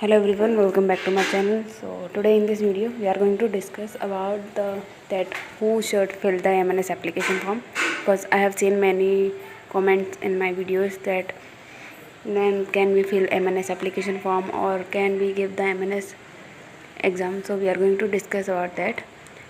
Hello everyone, welcome back to my channel. So today in this video we are going to discuss about that who should fill the MNS application form, because I have seen many comments in my videos that when can we fill MNS application form or can we give the MNS exam. So we are going to discuss about that.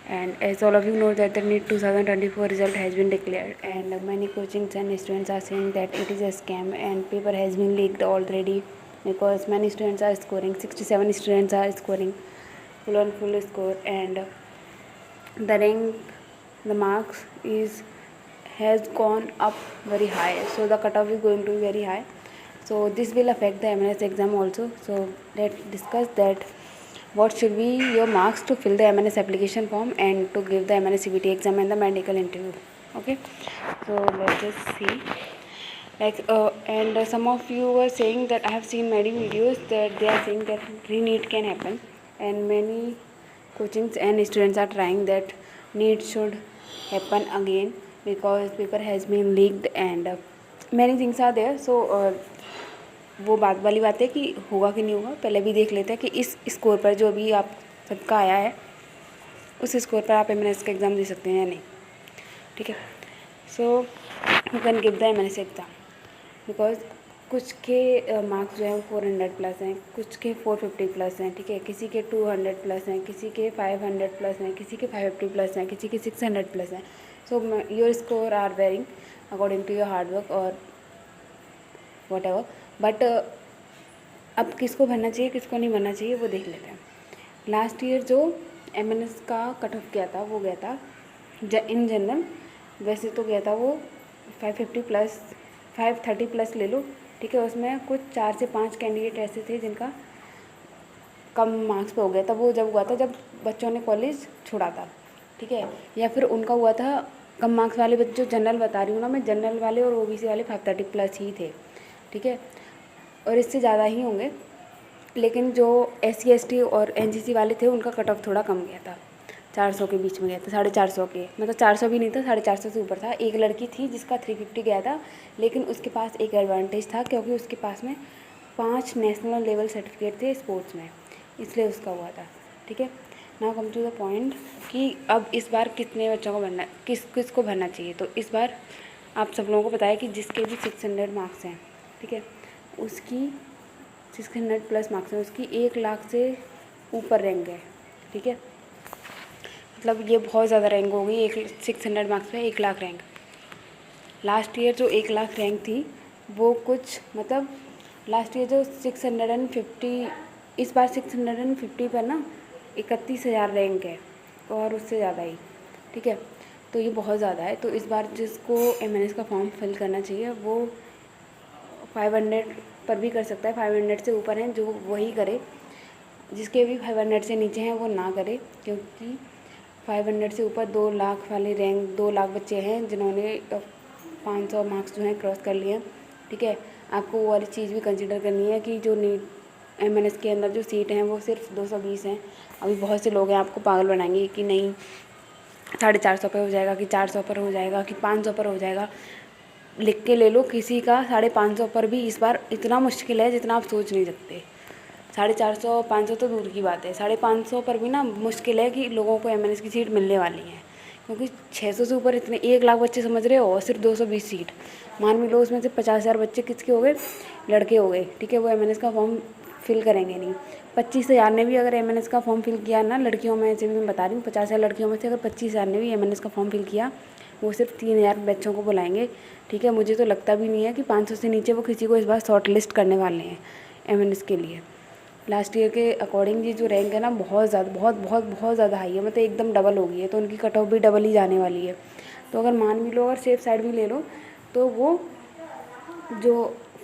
And as all of you know that the NEET 2024 result has been declared, and many coachings and students are saying that it is a scam and paper has been leaked already, because many students are scoring 67 students are scoring full on full score, and the rank, the marks is has gone up very high, so the cutoff is going to be very high. So this will affect the MNS exam also. So let's discuss that what should be your marks to fill the MNS application form and to give the MNS CBT exam and the medical interview. Okay, so let's just see. And some of you were saying that I have seen many videos that they are saying that re-NEET can happen, and many coachings and students are trying that NEET should happen again because paper has been leaked and many things are there. So वो बात वाली बात है कि होगा कि नहीं होगा, पहले भी देख लेते हैं कि इस स्कोर पर जो अभी आप सबका आया है उस स्कोर पर आप MNS का एग्ज़ाम दे सकते हैं या नहीं. ठीक है, so you can give the MNS exam because कुछ के मार्क्स जो हैं वो 400 प्लस हैं, कुछ के 450 प्लस हैं. ठीक है, किसी के 200 प्लस हैं, किसी के 500 प्लस हैं, किसी के 550 प्लस हैं, किसी के 600 प्लस हैं. So your score are varying according to your hard work और वॉट एवर. बट अब किसको भरना चाहिए किसको नहीं भरना चाहिए वो देख लेते हैं. लास्ट ईयर जो MNS का कट ऑफ गया था वो गया था इन जनरल, वैसे तो गया था वो 550 प्लस 530 प्लस ले लो. ठीक है, उसमें कुछ 4 से 5 कैंडिडेट ऐसे थे जिनका कम मार्क्स पे हो गया था. वो जब हुआ था जब बच्चों ने कॉलेज छोड़ा था. ठीक है, या फिर उनका हुआ था कम मार्क्स वाले बच्चे, जो जनरल बता रही हूँ ना मैं, जनरल वाले और OBC वाले 530 प्लस ही थे. ठीक है, और इससे ज़्यादा ही होंगे, लेकिन जो SC ST और NCC वाले थे उनका कट ऑफ थोड़ा कम गया था, 400 के बीच में गया था, 450 के, मतलब 400 भी नहीं था, 450 से ऊपर था. एक लड़की थी जिसका 350 गया था, लेकिन उसके पास एक एडवांटेज था क्योंकि उसके पास में 5 नेशनल लेवल सर्टिफिकेट थे स्पोर्ट्स में, इसलिए उसका हुआ था. ठीक है, now come to the point कि अब इस बार कितने बच्चों को भरना, किसको भरना चाहिए. तो इस बार आप सब लोगों को पता है कि जिसके भी 600 मार्क्स हैं, ठीक है, उसकी 600 प्लस मार्क्स हैं, उसकी 1 लाख से ऊपर रैंक है. ठीक है, मतलब ये बहुत ज़्यादा रैंक हो गई. 600 मार्क्स पे 1 लाख रैंक. लास्ट ईयर जो 1 लाख रैंक थी वो कुछ, मतलब लास्ट ईयर जो 650, इस बार 650 पर ना 31,000 रैंक है और उससे ज़्यादा ही. ठीक है, तो ये बहुत ज़्यादा है. तो इस बार जिसको MNS का फॉर्म फिल करना चाहिए वो 500 पर भी कर सकता है. 500 से ऊपर हैं जो वही करे, जिसके भी 500 से नीचे हैं वो ना करे, क्योंकि 500 से ऊपर 2 लाख वाले रैंक 2 लाख बच्चे हैं जिन्होंने 500 मार्क्स जो हैं क्रॉस कर लिए हैं. ठीक है, आपको वो वाली चीज़ भी कंसिडर करनी है कि जो NEET MNS के अंदर जो सीट हैं वो सिर्फ 220 हैं. अभी बहुत से लोग हैं आपको पागल बनाएंगे कि नहीं 450 पे हो जाएगा, कि 400 पर हो जाएगा, कि 500 पर हो जाएगा. लिख के ले लो, किसी का 550 पर भी इस बार इतना मुश्किल है जितना आप सोच नहीं सकते. 450 500 तो दूर की बात है, 550 पर भी ना मुश्किल है कि लोगों को MNS की सीट मिलने वाली है, क्योंकि 600 से ऊपर इतने 1 लाख बच्चे समझ रहे हो और सिर्फ 220 सीट. मान भी लो उसमें से 50,000 बच्चे किसके हो गए, लड़के हो गए. ठीक है, वो MNS का फॉर्म फिल करेंगे नहीं. 25,000 ने भी अगर MNS का फॉर्म फिल किया ना, लड़कियों में से भी मैं बता रही हूँ, 50,000 लड़कियों में से अगर 25,000 ने भी MNS का फॉर्म फिल किया, वो सिर्फ 3,000 बच्चों को बुलाएंगे. ठीक है, मुझे तो लगता भी नहीं है कि 500 से नीचे वो किसी को इस बार शॉर्ट लिस्ट करने वाले हैं MNS के लिए. लास्ट ईयर के अकॉर्डिंग ये जो रैंक है ना बहुत ज़्यादा बहुत ज़्यादा हाई है, मतलब एकदम डबल हो गई है. तो उनकी कट ऑफ भी डबल ही जाने वाली है. तो अगर मान भी लो, अगर सेफ साइड भी ले लो, तो वो जो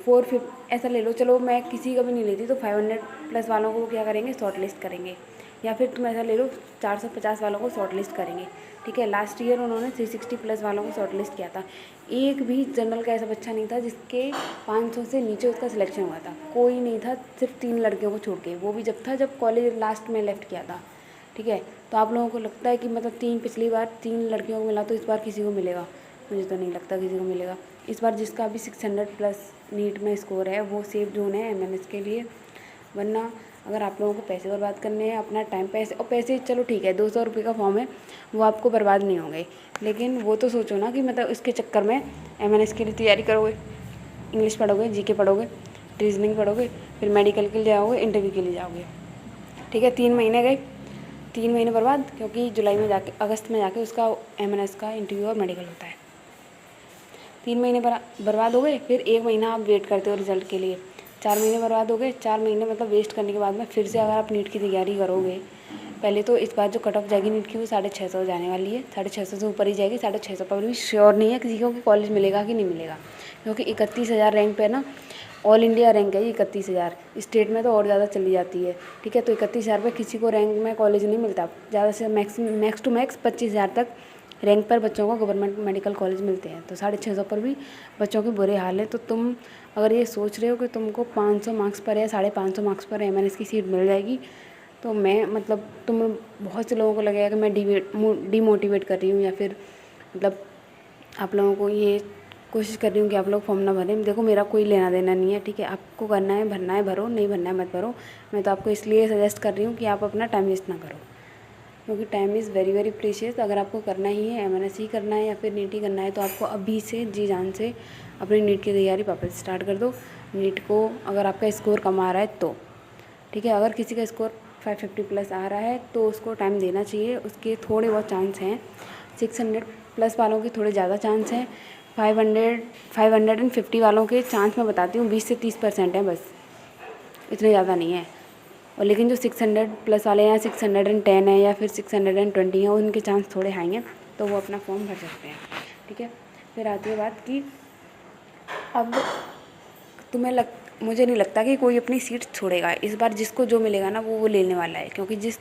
450 ऐसा ले लो, चलो मैं किसी का भी नहीं लेती, तो 500 प्लस वालों को क्या करेंगे, शॉर्ट लिस्ट करेंगे. या फिर तुम ऐसा ले लो 450 वालों को शॉर्ट लिस्ट करेंगे. ठीक है, लास्ट ईयर उन्होंने 360 प्लस वालों को शॉर्ट लिस्ट किया था. एक भी जनरल का ऐसा बच्चा नहीं था जिसके 500 से नीचे उसका सिलेक्शन हुआ था, कोई नहीं था, सिर्फ 3 लड़कियों को छोड़ के. वो भी जब कॉलेज लास्ट में लेफ्ट किया था. ठीक है, तो आप लोगों को लगता है कि मतलब पिछली बार 3 लड़कियों को मिला, तो इस बार किसी को मिलेगा? मुझे तो नहीं लगता किसी को मिलेगा. इस बार जिसका भी 600 प्लस NEET में स्कोर है वो सेफ जोन है MNS के लिए. वरना अगर आप लोगों को पैसे बर्बाद करने हैं, अपना टाइम, पैसे और पैसे चलो ठीक है 200 रुपये का फॉर्म है, वो आपको बर्बाद नहीं होंगे, लेकिन वो तो सोचो ना कि मतलब इसके चक्कर में MNS के लिए तैयारी करोगे, इंग्लिश पढ़ोगे, GK पढ़ोगे, रीजनिंग पढ़ोगे, फिर मेडिकल के लिए जाओगे, इंटरव्यू के लिए जाओगे, ठीक है। 3 महीने गए, 3 महीने बर्बाद, क्योंकि जुलाई में जाके, अगस्त में जाके उसका MNS का इंटरव्यू और मेडिकल होता है। 3 महीने बर्बाद हो गए, फिर 1 महीना आप वेट करते हो रिजल्ट के लिए, 4 महीने बर्बाद हो गए। 4 महीने मतलब वेस्ट करने के बाद में फिर से अगर आप नीट की तैयारी करोगे, पहले तो इस बार जो कट ऑफ जाएगी नीट की वो 650 जाने वाली है, 650 से ऊपर ही जाएगी। 650 पर भी श्योर नहीं है किसी को कि कॉलेज मिलेगा कि नहीं मिलेगा, क्योंकि 31,000 रैंक पे ना, ऑल इंडिया रैंक है ये 31,000, स्टेट में तो और ज़्यादा चली जाती है, ठीक है। तो 31,000 पर किसी को रैंक में कॉलेज नहीं मिलता, ज़्यादा से मैक्स टू मैक्स 25,000 तक रैंक पर बच्चों को गवर्नमेंट मेडिकल कॉलेज मिलते हैं। तो 650 पर भी बच्चों के बुरे हाल है। तो तुम अगर ये सोच रहे हो कि तुमको 500 मार्क्स पर या 550 मार्क्स पर MNS की सीट मिल जाएगी, तो मैं मतलब तुम बहुत से लोगों को लगेगा कि मैं डीमोटिवेट कर रही हूँ, या फिर मतलब आप लोगों को ये कोशिश कर रही हूँ कि आप लोग फॉर्म ना भरें। देखो मेरा कोई लेना देना नहीं है, ठीक है। आपको करना है, भरना है भरो, नहीं भरना है मत भरो। मैं तो आपको इसलिए सजेस्ट कर रही हूँ कि आप अपना टाइम वेस्ट ना करो, क्योंकि time is very very precious. अगर आपको करना ही है, MNS ही करना है या फिर नीट ही करना है, तो आपको अभी से जी जान से अपनी नीट की तैयारी वापस स्टार्ट कर दो। नीट को अगर आपका स्कोर कम आ रहा है तो, ठीक है। अगर किसी का स्कोर 550 प्लस आ रहा है तो उसको टाइम देना चाहिए, उसके थोड़े बहुत चांस हैं। 600 प्लस वालों के थोड़े ज़्यादा चांस हैं। 550 वालों के चांस मैं बताती हूँ 20 से 30% हैं बस, इतने ज़्यादा नहीं है। और लेकिन जो 600 प्लस वाले हैं, 610 है या फिर 620 हैं, उनके चांस थोड़े हाई हैं, तो वो अपना फॉर्म भर सकते हैं, ठीक है। फिर आती है बात कि अब मुझे नहीं लगता कि कोई अपनी सीट छोड़ेगा इस बार। जिसको जो मिलेगा ना वो लेने वाला है, क्योंकि जिस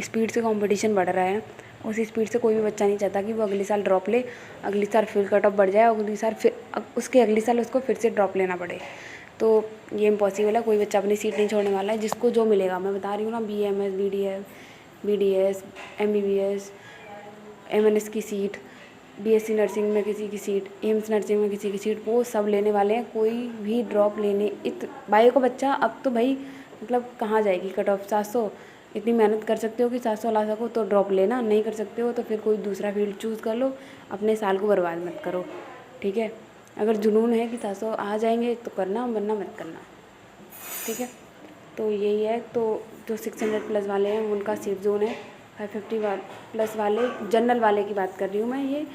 स्पीड से कंपटीशन बढ़ रहा है उस स्पीड से कोई भी बच्चा नहीं चाहता कि वो अगले साल ड्रॉप ले, अगली साल फिर कट ऑफ बढ़ जाए, अगली साल फिर उसके अगले साल उसको फिर से ड्रॉप लेना पड़े। तो ये इम्पॉसिबल है, कोई बच्चा अपनी सीट नहीं छोड़ने वाला है। जिसको जो मिलेगा, मैं बता रही हूँ ना, BAMS, BDS, MBBS, MNS की सीट, BSc नर्सिंग में किसी की सीट, एम्स नर्सिंग में किसी की सीट, वो सब लेने वाले हैं। कोई भी ड्रॉप लेने बायो का बच्चा अब तो भाई मतलब कहाँ जाएगी कट ऑफ 700, इतनी मेहनत कर सकते हो कि 700 ला सको तो ड्रॉप लेना, नहीं कर सकते हो तो फिर कोई दूसरा फील्ड चूज़ कर लो, अपने साल को बर्बाद मत करो, ठीक है। अगर जुनून है कि 700 आ जाएंगे तो करना, वरना मत करना, ठीक है। तो यही है। तो जो 600 प्लस वाले हैं उनका सेफ जोन है। 550 प्लस वाले, जनरल वाले की बात कर रही हूँ मैं, ये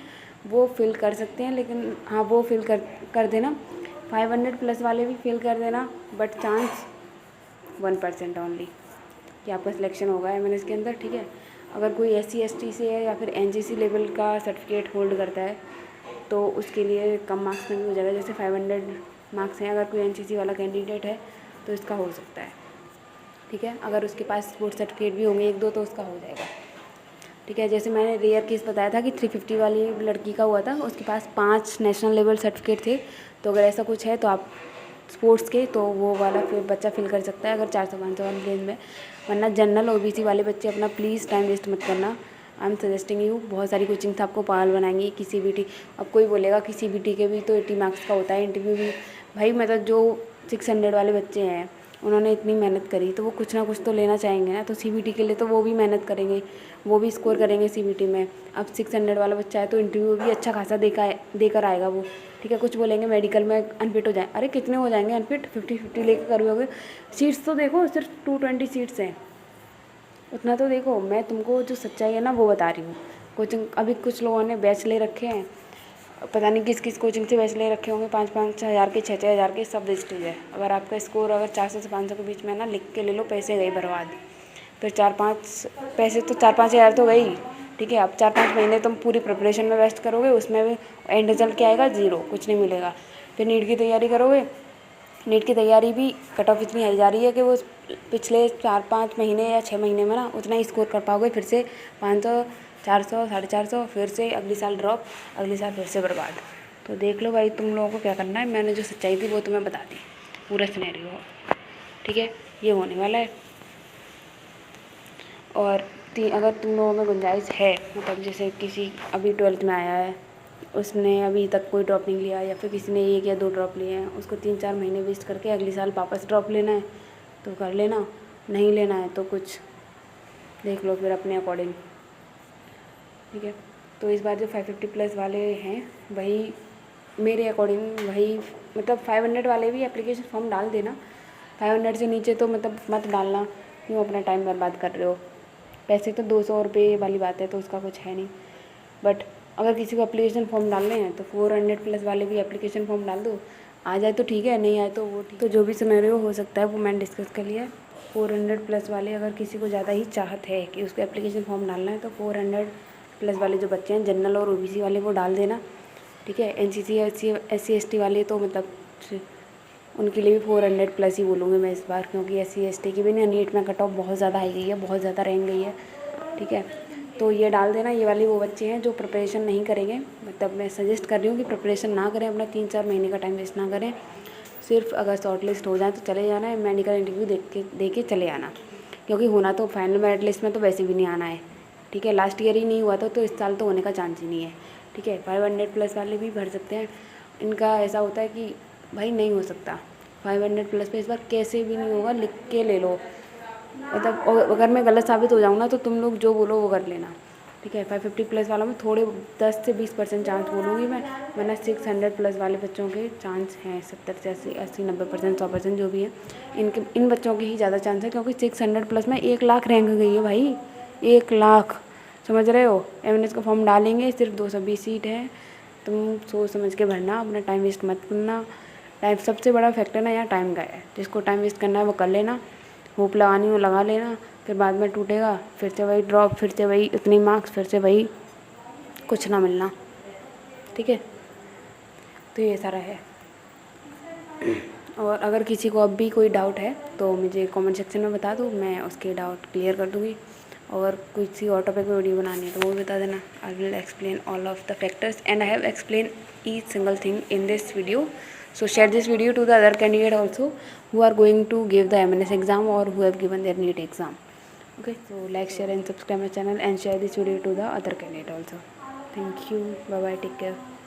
वो फिल कर सकते हैं, लेकिन हाँ वो फिल कर देना। 500 प्लस वाले भी फिल कर देना, बट चांस 1% ओनली कि आपका सिलेक्शन होगा MNS के अंदर, ठीक है। अगर कोई SC ST से है या फिर NCC लेवल का सर्टिफिकेट होल्ड करता है तो उसके लिए कम मार्क्स में भी हो जाएगा। जैसे 500 मार्क्स हैं, अगर कोई NCC वाला कैंडिडेट है तो इसका हो सकता है, ठीक है। अगर उसके पास स्पोर्ट्स सर्टिफिकेट भी होंगे 1-2 तो उसका हो जाएगा, ठीक है। जैसे मैंने रेयर केस बताया था कि 350 वाली लड़की का हुआ था, उसके पास 5 नेशनल लेवल सर्टिफिकेट थे। तो अगर ऐसा कुछ है तो आप स्पोर्ट्स के, तो वो वाला फिर बच्चा फिल कर सकता है अगर 400-500 वाली रेंज में। वरना जनरल OBC वाले बच्चे अपना प्लीज़ टाइम वेस्ट मत करना। I am suggesting you. बहुत सारी कोचिंग्स आपको पागल बनाएंगी कि CBT। अब कोई बोलेगा कि CBT के भी तो 80 मार्क्स का होता है इंटरव्यू भी। भाई मतलब जो 600 वाले बच्चे हैं उन्होंने इतनी मेहनत करी तो वो कुछ ना कुछ तो लेना चाहेंगे ना। तो CBT के लिए तो वो भी मेहनत करेंगे, वो भी स्कोर करेंगे CBT में। अब 600 वाला बच्चा है तो इंटरव्यू भी अच्छा खासा देकर आएगा वो, ठीक है। कुछ बोलेंगे मेडिकल में अनफिट हो जाए, अरे कितने हो जाएंगे अनफिट, 50-50 लेकर करोगे। सीट्स तो देखो, सिर्फ 220 सीट्स हैं, उतना तो देखो। मैं तुमको जो सच्चाई है ना वो बता रही हूँ। कोचिंग अभी कुछ लोगों ने बैच ले रखे हैं, पता नहीं किस किस कोचिंग से बैच ले रखे होंगे, 5-5 हज़ार के, 6-6 हज़ार के, सब वेस्टेज है। अगर आपका स्कोर अगर 400 से 500 के बीच में है ना, लिख के ले लो, पैसे गए बर्बाद। फिर 4-5 पैसे तो 4-5 हज़ार तो गई, ठीक है। अब 4-5 महीने तुम पूरी प्रिपरेशन में वेस्ट करोगे, उसमें भी एंड रिजल्ट क्या आएगा, 0, कुछ नहीं मिलेगा। फिर नीट की तैयारी करोगे, नीट की तैयारी भी कट ऑफ इतनी हाई जा रही है कि वो पिछले 4-5 महीने या 6 महीने में ना उतना ही स्कोर कर पाओगे। फिर से 500, 400, 450, फिर से अगले साल ड्रॉप, अगले साल फिर से बर्बाद। तो देख लो भाई तुम लोगों को क्या करना है। मैंने जो सच्चाई थी वो तुम्हें बता दी, पूरा सिनेरियो, ठीक है। ये होने वाला है। और अगर तुम लोगों में गुंजाइश है, मतलब जैसे किसी अभी 12th में आया है, उसने अभी तक कोई ड्रॉप नहीं लिया, या फिर किसी ने 1 या 2 ड्रॉप लिए हैं, उसको 3-4 महीने वेस्ट करके अगले साल वापस ड्रॉप लेना है तो कर लेना। नहीं लेना है तो कुछ देख लो फिर अपने अकॉर्डिंग, ठीक है। तो इस बार जो 550 प्लस वाले हैं वही मेरे अकॉर्डिंग वही, मतलब 500 वाले भी एप्लीकेशन फॉर्म डाल देना। 500 से नीचे तो मतलब मत डालना, क्यों अपना टाइम बर्बाद कर रहे हो। पैसे तो 200 रुपये वाली बात है तो उसका कुछ है नहीं, बट अगर किसी को एप्लीकेशन फॉर्म डालने हैं तो 400 प्लस वाले भी एप्लीकेशन फॉर्म डाल दो। आ जाए तो ठीक है, नहीं आए तो वो ठीक। तो जो भी सिनेरियो हो सकता है वो मैंने डिस्कस कर लिया है। 400 प्लस वाले अगर किसी को ज़्यादा ही चाहत है कि उसको एप्लीकेशन फॉर्म डालना है तो 400 प्लस वाले जो बच्चे हैं जनरल और ओबीसी वाले वो डाल देना, ठीक है। एनसीसी SC ST वाले तो मतलब उनके लिए भी 400 प्लस ही बोलूँगी मैं इस बार, क्योंकि SC ST की भी ना नीट में कट ऑफ बहुत ज़्यादा आई गई है, बहुत ज़्यादा रैंक गई है, ठीक है। तो ये डाल देना। ये वाले वो बच्चे हैं जो प्रिपरेशन नहीं करेंगे, मतलब मैं सजेस्ट कर रही हूँ कि प्रिपरेशन ना करें, अपना 3-4 महीने का टाइम वेस्ट ना करें। सिर्फ अगर शॉर्ट लिस्ट हो जाए तो चले जाना है, मेडिकल इंटरव्यू दे के चले आना, क्योंकि होना तो फाइनल मेरिट लिस्ट में तो वैसे भी नहीं आना है, ठीक है। लास्ट ईयर ही नहीं हुआ था तो इस साल तो होने का चांस ही नहीं है, ठीक है। 500 प्लस वाले भी भर सकते हैं। इनका ऐसा होता है कि भाई नहीं हो सकता 500 प्लस पे इस बार कैसे भी नहीं होगा, लिख के ले लो। मतलब अगर मैं गलत साबित हो जाऊँ ना तो तुम लोग जो बोलो वो कर लेना, ठीक है। 550 प्लस वालों में थोड़े 10 से 20% चांस बोलूँगी मैं, वरना 600 प्लस वाले बच्चों के चांस हैं 70 से 80 90% 100% जो भी है, इन बच्चों के ही ज़्यादा चांस है, क्योंकि 600 प्लस में 1 लाख रैंक गई है भाई, 1 लाख, समझ रहे हो। MNS का फॉर्म डालेंगे, सिर्फ 220 सीट है, तुम सोच समझ के भरना, अपना टाइम वेस्ट मत करना। टाइम सबसे बड़ा फैक्टर ना यहाँ टाइम का है, जिसको टाइम वेस्ट करना है वो कर लेना, होप लगानी हो लगा लेना, फिर बाद में टूटेगा, फिर से वही ड्रॉप, फिर से वही इतनी मार्क्स, फिर से वही कुछ ना मिलना, ठीक है। तो ये सारा है। और अगर किसी को अब भी कोई डाउट है तो मुझे कमेंट सेक्शन में बता दो, मैं उसके डाउट क्लियर कर दूँगी। और किसी और टॉपिक पर वीडियो बनानी है तो वो भी बता देना। I will explain all of the factors and I have explain each single thing in this video. So share this video to the other candidate also who are going to give the MNS exam or who have given their NEET exam. Okay, so like, share and subscribe my channel and share this video to the other candidate also. Thank you. Bye bye. Take care.